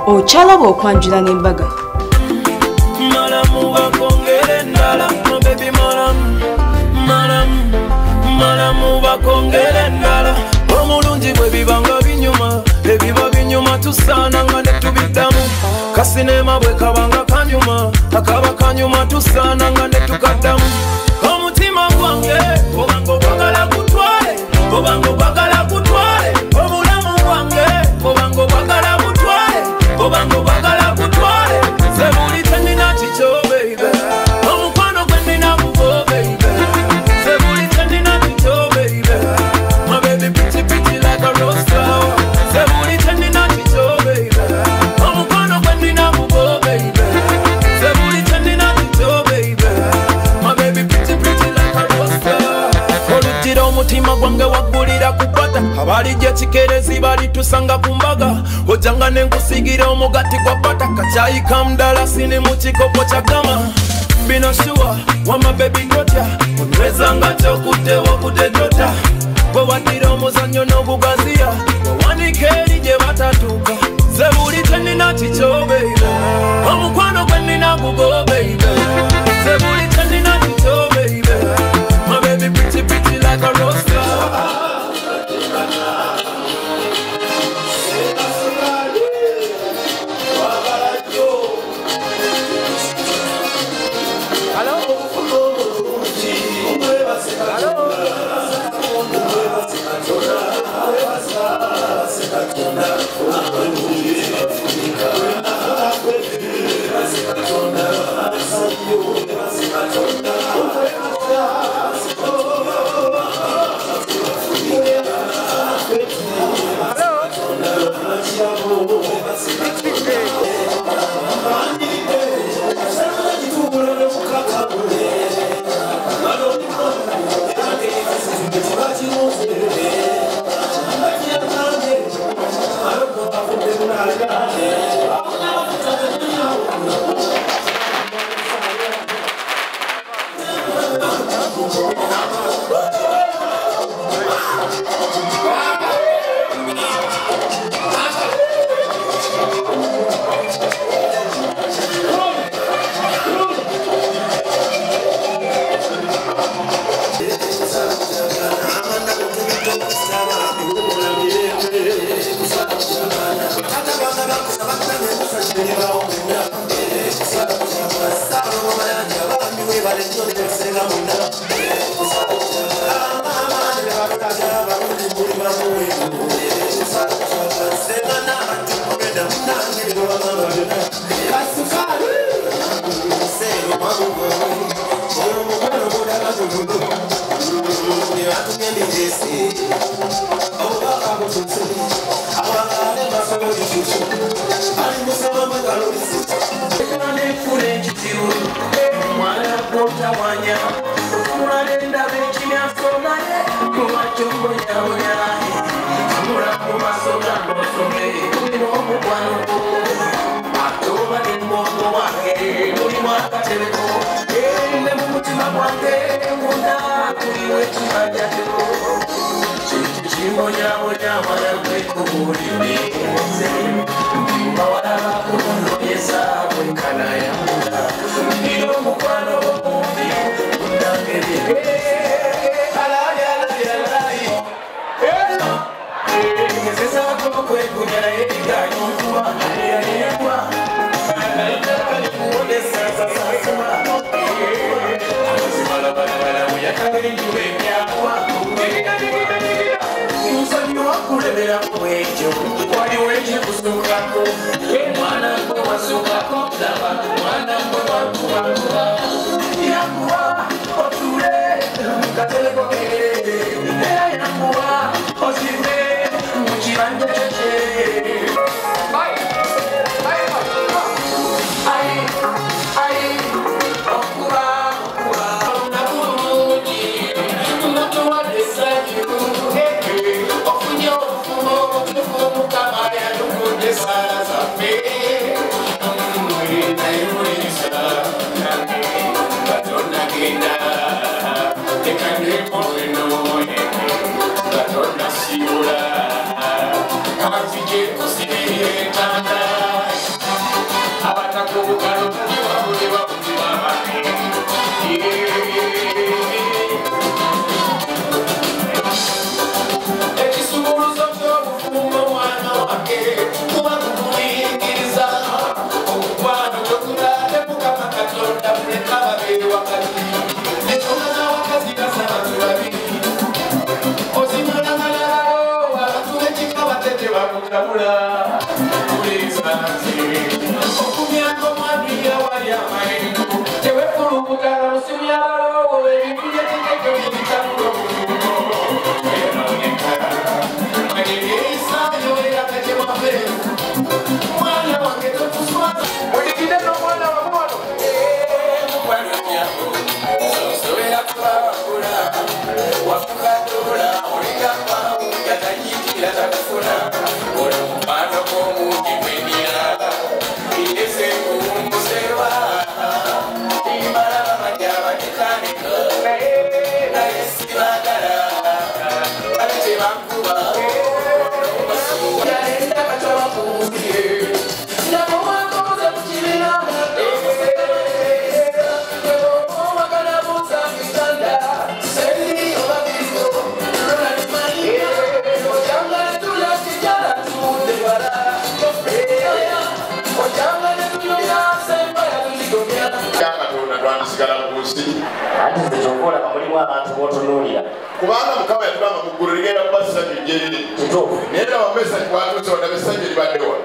okyalaba okwanjula n'embaga. Malamu bakongere endala, my baby malamu, malamu, malamu bakongere endala. Omulungi bwe bibanga binyuma, ebiba binyuma tusaana nga ne tubiddamu. Kasinema bwe kabanga kanyuma, akaba kanyuma tusaana nga ne tukaddamu. Omutima gwange obanga okwagala kutwale, obanga okwagala kutwale. Obulamu bwange obanga okwagala kutwale, obanga okwagala kutwale. Ze buli tenina kikyo baby, omukwano gwe nina gugo baby. Ze buli tenina kikyo baby, my baby pretty pretty like a rose flower. Ze buli tenina kikyo baby, omukwano gwe nina gugo baby. Ze buli tenina kikyo baby, my baby pretty pretty like a rose flower. Oluggira omutima gwange waggulira ku bbata, abalijja kikerezi balitusanga ku mbaga. Ojjanga ne nkusigira omugati gwa bbata, kacaayi kamudalasi ne mu kikopo kya gama. Bino shuwa wama baby gotya, onyweza nga kyokuddewo kudedota. Bwe waddira omuzannyo n'ogugaziya, wawanika eri gye batatuuka. Ze buli tenina kikyo baby, omukwano gwe nina gugo baby. Ze buli tenina kikyo baby, my baby pretty pretty like a rose flower. Así que, Mugabula, Ulisanzi, Okunyako Madia, Wayamai, Tewefu, Mugarusiaro, kubanga mukama yatulanga muggulu ligenda kubasajja ejjeri naye naba message kwatuuse wano abesajja libadde wano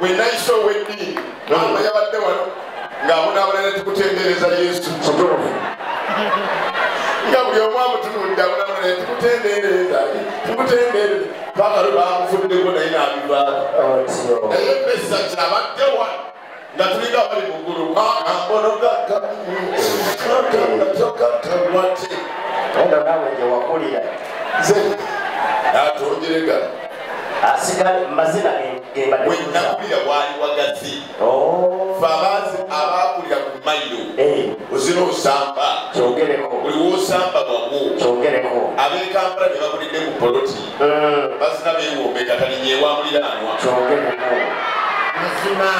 wenayisa ow'eddiini mama yabadde wano ng'abonaabona ne tukutendereza yesu nga buli omu amutunudde abonaabona ne tukutendereza paka lwe bamufuddeko naye n'abivaako naye message abadde wano nga tulinga bali muggulu ambonogatokatawate Enda nawe je wakulira. Atongerega. Asigale mazina ge badde. Wenda kulira wali wagazi. Fabazi abakulira ku mailo. Uzino osamba. Kyogereko. Buli wosamba bwawo. Kyogereko. Ab'Ekampala ne bakulidde ku poloti. Bazina beewombe katali nyewa muliranwa. Kyogereko. Mazima.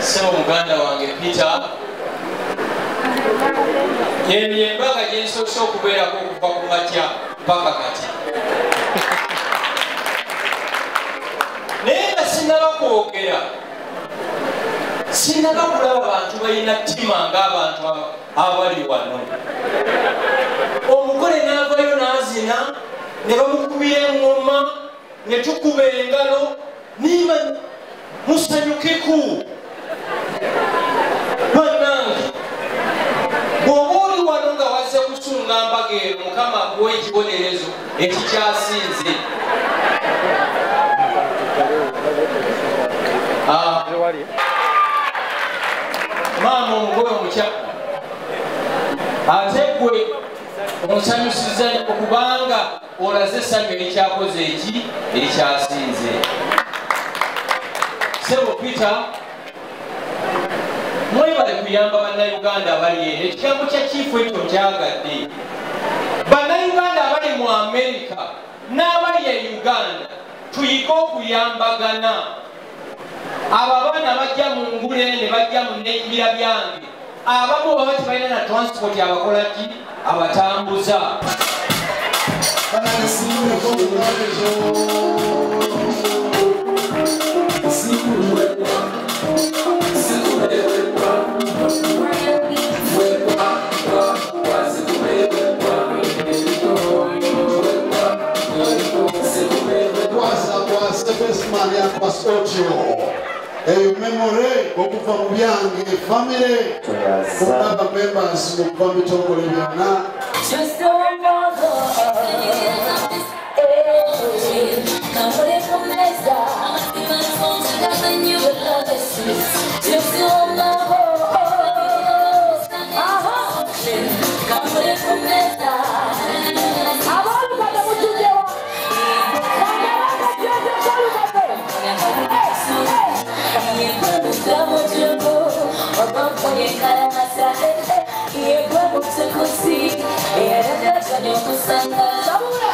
Sebo muganda wange Peter yenye embaga gye nsoose okubeerako okuva ku makya paka kati naye nga sinaba kwogera sinaba kulaba bantu balina ttima ng'abantu abali wano omugole n'avayo n'azina ne bamukubira eŋŋoma ne tukuba engalo nima musanyukeku bannange bw'oba oli wano nga wazze kusunga mbaga eno mukama akuwa ekibonerezo ekikyasinze maama omugole omukya ate gwe omusanyusiza okubanga olaze essanyu erikyakoze eki erikyasinze Sebo Peter mwebale kuyamba bannayuganda abali eno ekigambo kya kiifu ekyo nkyagadde bannayuganda abali mu Amerika n'abali e Uganda tuyige okuyambagana abo abaana bajja mu ngule ne bajja mu nneyimira byange abamu baba tebalina na transport abakola ki abatambuza eyo memore okuva mu byange famire kunaba members okuva mu bitongole byonna Yeah,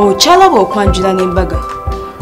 Ochala bw'okwanjula n'embaga.